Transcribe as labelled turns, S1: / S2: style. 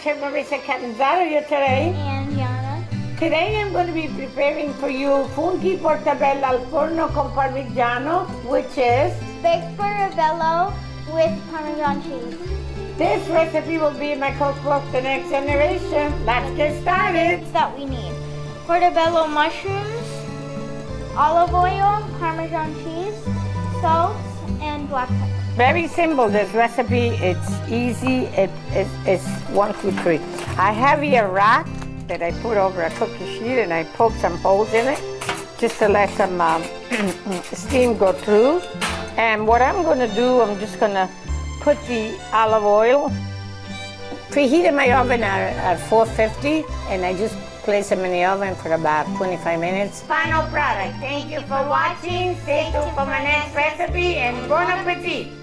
S1: Chef Marissa Catanzaro here today.
S2: And Gianna.
S1: Today I'm going to be preparing for you Funghi Portobello al Forno con Parmigiano, which is
S2: Baked Portobello with Parmesan cheese.
S1: this recipe will be in my cookbook, The Next Generation. Let's get started.
S2: That we need portobello mushrooms, olive oil, Parmesan cheese, salt, and black pepper.
S1: Very simple, this recipe. It's easy. It's 1, 2, 3. I have here a rack that I put over a cookie sheet and I poke some holes in it just to let some steam go through. And what I'm going to do, I'm just going to put the olive oil, preheated my oven at 450, and I just place them in the oven for about 25 minutes. Final product. Thank you for watching. Stay tuned for my next recipe and bon appetit.